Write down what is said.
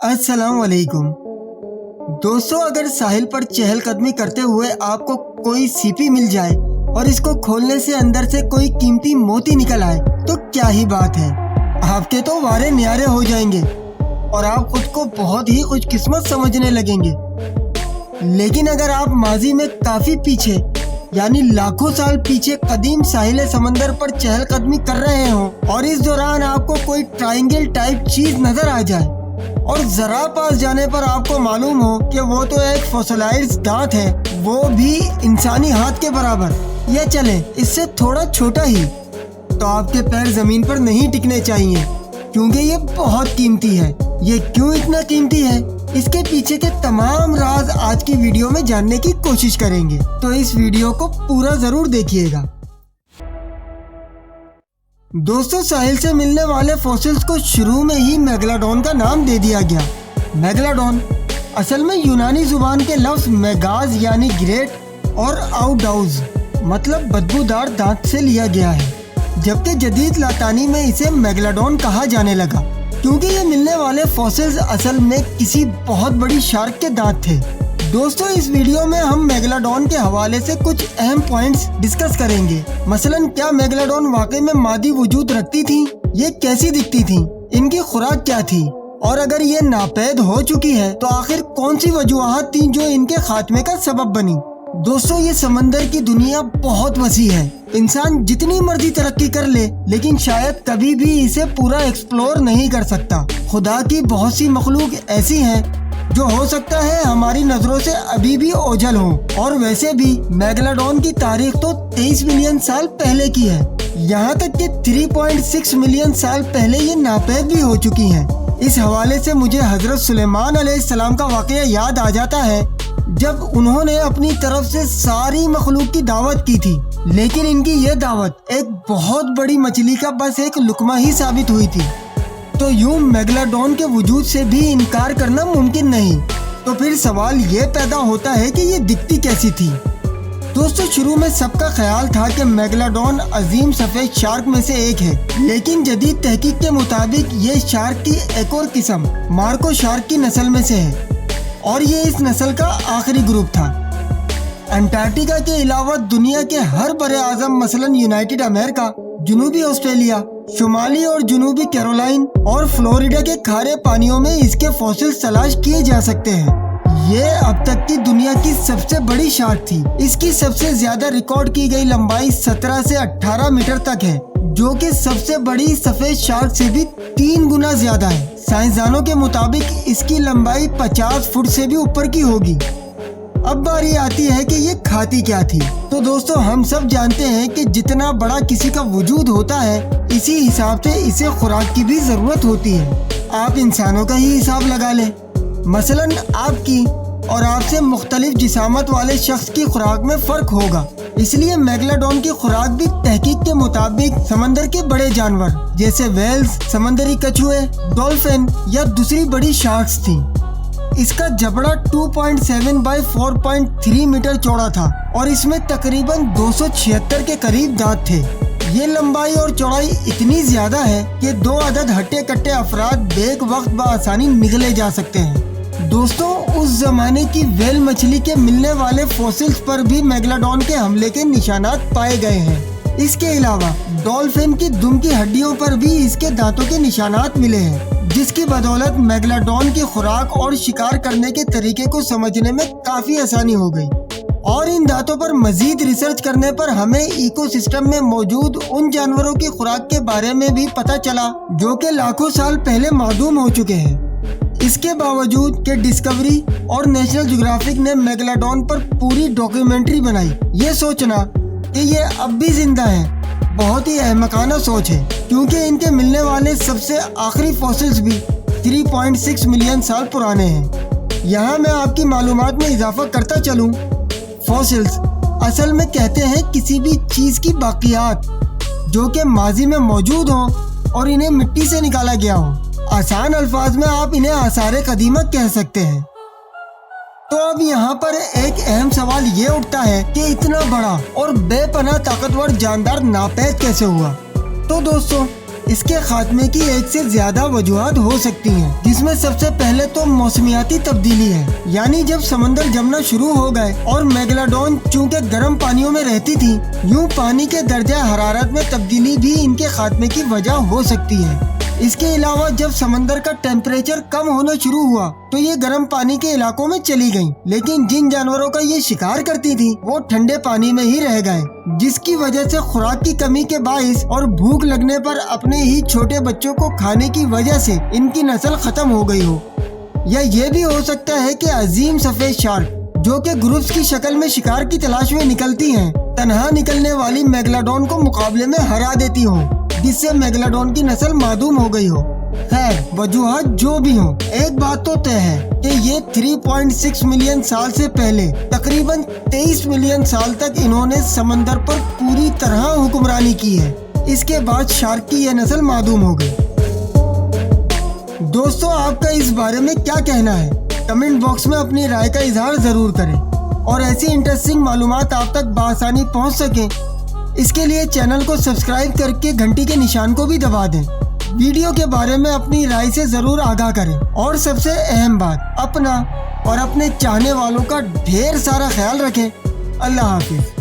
अस्सलाम वालेकुम दोस्तों, अगर साहिल पर चहल कदमी करते हुए आपको कोई सीपी मिल जाए और इसको खोलने से अंदर से कोई कीमती मोती निकल आए तो क्या ही बात है। आपके तो वारे न्यारे हो जाएंगे और आप खुद को बहुत ही खुशकिस्मत समझने लगेंगे। लेकिन अगर आप माजी में काफी पीछे यानी लाखों साल पीछे कदीम साहिल समंदर पर चहल कदमी कर रहे हो और इस दौरान आपको कोई ट्रायंगल टाइप चीज नजर आ जाए और जरा पास जाने पर आपको मालूम हो कि वो तो एक फॉसिलाइज्ड दांत है, वो भी इंसानी हाथ के बराबर, या चले इससे थोड़ा छोटा ही, तो आपके पैर जमीन पर नहीं टिकने चाहिए क्योंकि ये बहुत कीमती है। ये क्यों इतना कीमती है, इसके पीछे के तमाम राज आज की वीडियो में जानने की कोशिश करेंगे, तो इस वीडियो को पूरा जरूर देखिएगा। दोस्तों, साहिल से मिलने वाले फॉसिल्स को शुरू में ही मेगलाडोन का नाम दे दिया गया। मेगलाडोन असल में यूनानी जुबान के लफ्ज मेगाज यानी ग्रेट और आउडाउज मतलब बदबूदार दांत से लिया गया है, जबकि जदीद लातानी में इसे मेगलाडोन कहा जाने लगा क्योंकि ये मिलने वाले फॉसिल्स असल में किसी बहुत बड़ी शार्क के दांत थे। दोस्तों, इस वीडियो में हम मेगलाडोन के हवाले से कुछ अहम पॉइंट्स डिस्कस करेंगे। मसलन क्या मेगलाडोन वाकई में मादी वजूद रखती थी, ये कैसी दिखती थी, इनकी खुराक क्या थी, और अगर ये नापैद हो चुकी है तो आखिर कौन सी वजूहात थी जो इनके खात्मे का सबब बनी। दोस्तों, ये समंदर की दुनिया बहुत वसी है। इंसान जितनी मर्जी तरक्की कर ले लेकिन शायद कभी भी इसे पूरा एक्सप्लोर नहीं कर सकता। खुदा की बहुत सी मखलूक ऐसी हैं जो हो सकता है हमारी नजरों से अभी भी ओझल हो, और वैसे भी मेगलाडोन की तारीख तो 23 मिलियन साल पहले की है। यहाँ तक कि 3.6 मिलियन साल पहले ये नापैद भी हो चुकी हैं। इस हवाले से मुझे हजरत सुलेमान अलैहिस्सलाम का वाकया याद आ जाता है जब उन्होंने अपनी तरफ से सारी मखलूक की दावत की थी, लेकिन इनकी ये दावत एक बहुत बड़ी मछली का बस एक लुकमा ही साबित हुई थी। तो यूं मेगलाडोन के वजूद से भी इनकार करना मुमकिन नहीं। तो फिर सवाल ये पैदा होता है कि ये दिखती कैसी थी। दोस्तों, शुरू में सबका ख्याल था कि मेगलाडोन अजीम सफेद शार्क में से एक है, लेकिन जदीद तहकीक के मुताबिक ये शार्क की एक और किस्म मार्को शार्क की नस्ल में से है और ये इस नस्ल का आखिरी ग्रुप था। अंटार्कटिका के अलावा दुनिया के हर बड़े आजम मसलन यूनाइटेड अमेरिका, जनूबी ऑस्ट्रेलिया, शुमाली और जनूबी कैरोलाइन और फ्लोरिडा के खारे पानियों में इसके फॉसिल्स तलाश किए जा सकते हैं। ये अब तक की दुनिया की सबसे बड़ी शार्क थी। इसकी सबसे ज्यादा रिकॉर्ड की गई लंबाई 17 से 18 मीटर तक है, जो कि सबसे बड़ी सफेद शार्क से भी 3 गुना ज्यादा है। साइंसदानों के मुताबिक इसकी लंबाई 50 फुट से भी ऊपर की होगी। अब बारी आती है कि ये खाती क्या थी। तो दोस्तों, हम सब जानते हैं कि जितना बड़ा किसी का वजूद होता है इसी हिसाब से इसे खुराक की भी जरूरत होती है। आप इंसानों का ही हिसाब लगा लें, मसलन आपकी और आपसे मुख्तलिफ जिसामत वाले शख्स की खुराक में फर्क होगा, इसलिए मेगलाडोन की खुराक भी तहकीक के मुताबिक समंदर के बड़े जानवर जैसे वेल्स, समंदरी कछुए, डॉल्फिन या दूसरी बड़ी शार्क्स थी। इसका जबड़ा 2.7 बाई 4.3 मीटर चौड़ा था और इसमें तकरीबन 276 के करीब दांत थे। ये लंबाई और चौड़ाई इतनी ज्यादा है कि 2 अदद हट्टे कट्टे अफराद बेक वक्त बआसानी निगले जा सकते हैं। दोस्तों, उस जमाने की वेल मछली के मिलने वाले फॉसिल्स पर भी मेगलाडोन के हमले के निशानात पाए गए हैं। इसके अलावा डॉल्फिन की दुम की हड्डियों पर भी इसके दांतों के निशानात मिले हैं, जिसकी बदौलत मेगलाडोन की खुराक और शिकार करने के तरीके को समझने में काफी आसानी हो गई। और इन दांतों पर मजीद रिसर्च करने पर हमें इकोसिस्टम में मौजूद उन जानवरों की खुराक के बारे में भी पता चला जो कि लाखों साल पहले मादूम हो चुके हैं। इसके बावजूद कि डिस्कवरी और नेशनल ज्योग्राफिक ने मेगलाडोन पर पूरी डॉक्यूमेंट्री बनाई, ये सोचना कि ये अब भी जिंदा है बहुत ही अहमकाना सोच है, क्योंकि इनके मिलने वाले सबसे आखिरी फॉसिल्स भी 3.6 मिलियन साल पुराने हैं। यहाँ मैं आपकी मालूमात में इजाफा करता चलूँ, फॉसिल्स असल में कहते हैं किसी भी चीज़ की बाकियात जो कि माजी में मौजूद हो और इन्हें मिट्टी से निकाला गया हो। आसान अल्फाज में आप इन्हें आसार कदीमा कह सकते हैं। तो अब यहाँ पर एक अहम सवाल ये उठता है कि इतना बड़ा और बेपनाह ताकतवर जानदार नापैद कैसे हुआ। तो दोस्तों, اس کے خاتمے کی ایک سے زیادہ وجوہات ہو سکتی ہیں، جس میں سب سے پہلے تو موسمیاتی تبدیلی ہے، یعنی جب سمندر جمنا شروع ہو گئے اور میگلاڈون چونکہ گرم پانیوں میں رہتی تھی، یوں پانی کے درجہ حرارت میں تبدیلی بھی ان کے خاتمے کی وجہ ہو سکتی ہے۔ اس کے علاوہ جب سمندر کا ٹیمپریچر کم ہونا شروع ہوا تو یہ گرم پانی کے علاقوں میں چلی گئیں، لیکن جن جانوروں کا یہ شکار کرتی تھی وہ ٹھنڈے پانی میں ہی رہ گئے، جس کی وجہ سے خوراک کی کمی کے باعث اور بھوک لگنے پر اپنے ہی چھوٹے بچوں کو کھانے کی وجہ سے ان کی نسل ختم ہو گئی ہو۔ یا یہ بھی ہو سکتا ہے کہ عظیم سفید شارک جو کہ گروپس کی شکل میں شکار کی تلاش میں نکلتی ہیں، تنہا نکلنے والی میگلاڈون کو مقابلے میں ہرا دیتی ہوں، جس سے میگلاڈون کی نسل معدوم ہو گئی ہو۔ خیر، وجوہات جو بھی ہوں، ایک بات تو طے ہے کہ یہ 3.6 ملین سال سے پہلے تقریباً 23 ملین سال تک انہوں نے سمندر پر پوری طرح حکمرانی کی ہے۔ اس کے بعد شارک کی یہ نسل معدوم ہو گئی۔ دوستو، آپ کا اس بارے میں کیا کہنا ہے؟ کمنٹ باکس میں اپنی رائے کا اظہار ضرور کریں، اور ایسی انٹرسٹنگ معلومات آپ تک بآسانی پہنچ سکیں اس کے لیے چینل کو سبسکرائب کر کے گھنٹی کے نشان کو بھی دبا دیں۔ ویڈیو کے بارے میں اپنی رائے سے ضرور آگاہ کریں، اور سب سے اہم بات، اپنا اور اپنے چاہنے والوں کا ڈھیر سارا خیال رکھیں۔ اللہ حافظ۔